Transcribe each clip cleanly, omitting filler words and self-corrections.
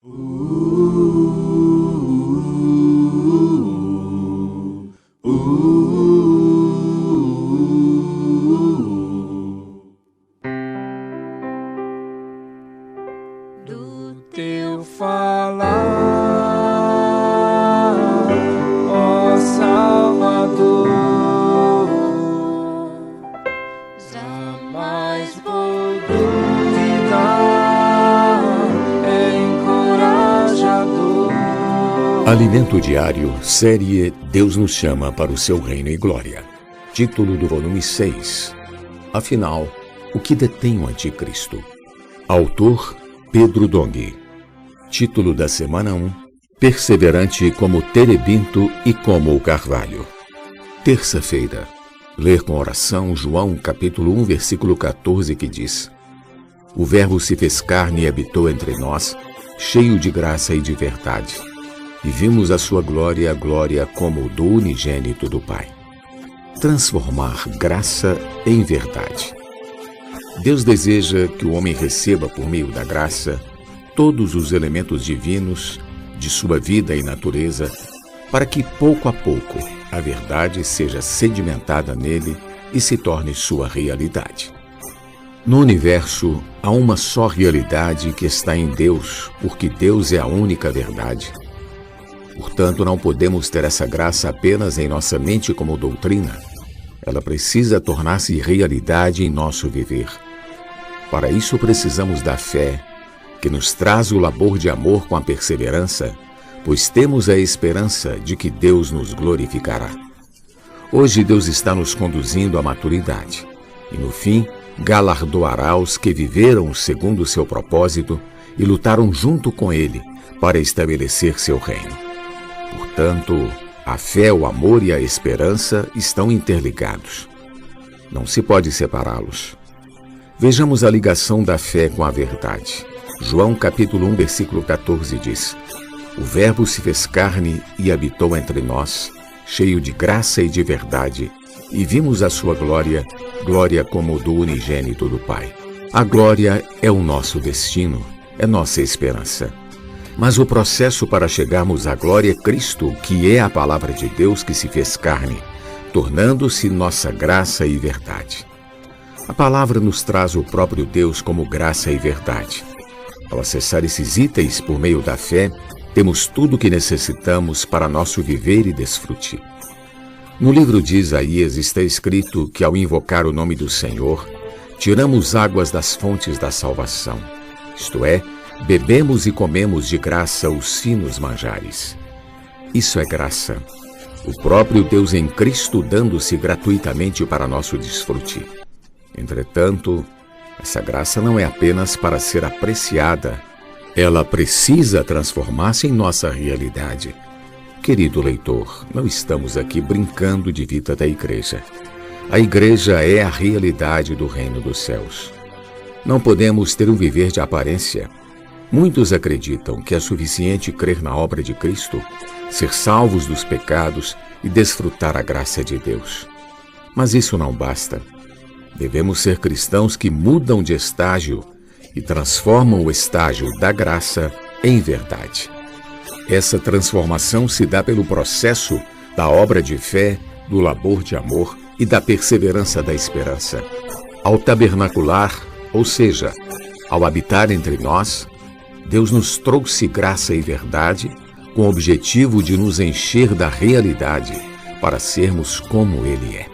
Do teu falar, ó Salvador, jamais vou duvidar, é encorajador. Alimento Diário, série Deus nos chama para o seu reino e glória. Título do volume 6. Afinal, o que detém o anticristo? Autor Pedro Dong. Título da semana 1. Perseverante como terebinto e como o carvalho. Terça-feira. Ler com oração João capítulo 1, versículo 14, que diz: O Verbo se fez carne e habitou entre nós, cheio de graça e de verdade. E vimos a sua glória, a glória como do unigênito do Pai. Transformar graça em verdade. Deus deseja que o homem receba, por meio da graça, todos os elementos divinos de sua vida e natureza, para que, pouco a pouco, a verdade seja sedimentada nele e se torne sua realidade. No universo, há uma só realidade que está em Deus, porque Deus é a única verdade. Portanto, não podemos ter essa graça apenas em nossa mente como doutrina. Ela precisa tornar-se realidade em nosso viver. Para isso precisamos da fé, que nos traz o labor de amor com a perseverança, pois temos a esperança de que Deus nos glorificará. Hoje Deus está nos conduzindo à maturidade, e no fim galardoará os que viveram segundo o seu propósito e lutaram junto com Ele para estabelecer seu reino. Portanto, a fé, o amor e a esperança estão interligados. Não se pode separá-los. Vejamos a ligação da fé com a verdade. João capítulo 1, versículo 14 diz: O Verbo se fez carne e habitou entre nós, cheio de graça e de verdade, e vimos a sua glória, glória como do unigênito do Pai. A glória é o nosso destino, é nossa esperança. Mas o processo para chegarmos à glória é Cristo, que é a palavra de Deus que se fez carne, tornando-se nossa graça e verdade. A palavra nos traz o próprio Deus como graça e verdade. Ao acessar esses itens por meio da fé, temos tudo o que necessitamos para nosso viver e desfrute. No livro de Isaías está escrito que, ao invocar o nome do Senhor, tiramos águas das fontes da salvação. Isto é, bebemos e comemos de graça os finos manjares. Isso é graça. O próprio Deus em Cristo dando-se gratuitamente para nosso desfrute. Entretanto, essa graça não é apenas para ser apreciada, ela precisa transformar-se em nossa realidade. Querido leitor, não estamos aqui brincando de vida da igreja. A igreja é a realidade do reino dos céus. Não podemos ter um viver de aparência. Muitos acreditam que é suficiente crer na obra de Cristo, ser salvos dos pecados e desfrutar a graça de Deus. Mas isso não basta. Devemos ser cristãos que mudam de estágio e transformam o estágio da graça em verdade. Essa transformação se dá pelo processo da obra de fé, do labor de amor e da perseverança da esperança. Ao tabernacular, ou seja, ao habitar entre nós, Deus nos trouxe graça e verdade com o objetivo de nos encher da realidade para sermos como Ele é.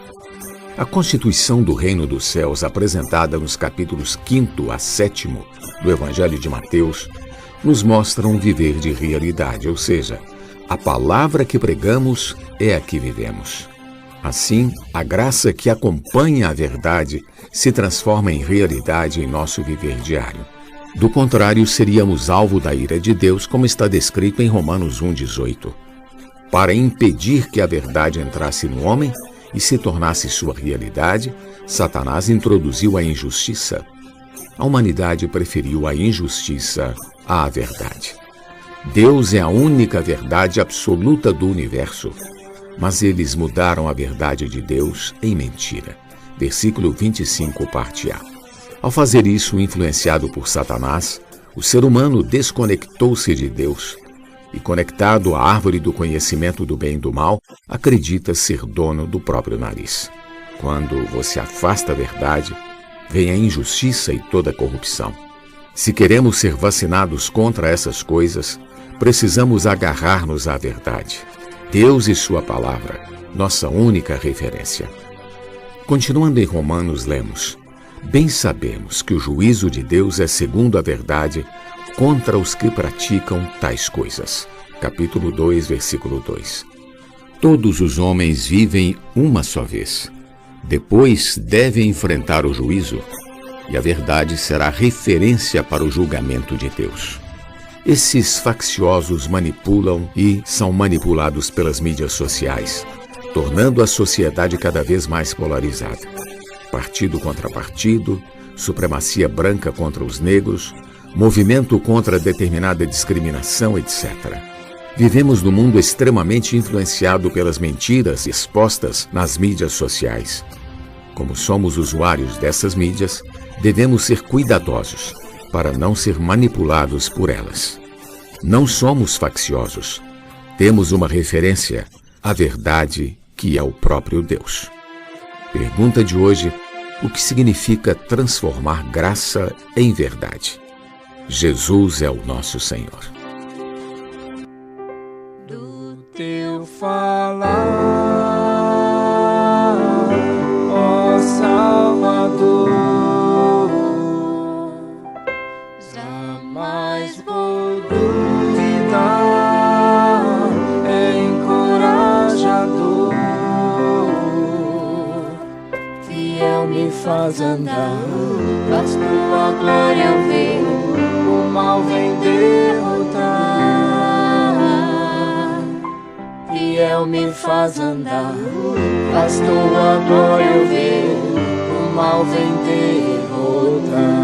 A constituição do reino dos céus, apresentada nos capítulos 5 a 7 do Evangelho de Mateus, nos mostra um viver de realidade, ou seja, a palavra que pregamos é a que vivemos. Assim, a graça que acompanha a verdade se transforma em realidade em nosso viver diário. Do contrário, seríamos alvo da ira de Deus, como está descrito em Romanos 1,18. Para impedir que a verdade entrasse no homem e se tornasse sua realidade, Satanás introduziu a injustiça. A humanidade preferiu a injustiça à verdade. Deus é a única verdade absoluta do universo, mas eles mudaram a verdade de Deus em mentira. Versículo 25, parte A. Ao fazer isso, influenciado por Satanás, O ser humano desconectou-se de Deus e, conectado à árvore do conhecimento do bem e do mal, acredita ser dono do próprio nariz. Quando você afasta a verdade, vem a injustiça e toda a corrupção. Se queremos ser vacinados contra essas coisas, precisamos agarrar-nos à verdade. Deus e sua palavra, nossa única referência. Continuando em Romanos, lemos: bem sabemos que o juízo de Deus é segundo a verdade contra os que praticam tais coisas. Capítulo 2, versículo 2. Todos os homens vivem uma só vez. Depois devem enfrentar o juízo, e a verdade será referência para o julgamento de Deus. Esses facciosos manipulam e são manipulados pelas mídias sociais, tornando a sociedade cada vez mais polarizada. Partido contra partido, supremacia branca contra os negros, movimento contra determinada discriminação, etc. Vivemos num mundo extremamente influenciado pelas mentiras expostas nas mídias sociais. Como somos usuários dessas mídias, devemos ser cuidadosos para não ser manipulados por elas. Não somos facciosos. Temos uma referência, a verdade, que é o próprio Deus. Pergunta de hoje: o que significa transformar graça em verdade? Jesus é o nosso Senhor. Do teu falar, ó Salvador, jamais vou duvidar, é encorajador, fiel me faz andar, faz tua glória eu ver, o mal vem derrotar. Fiel me faz andar, faz tua glória eu ver, o mal vem derrotar.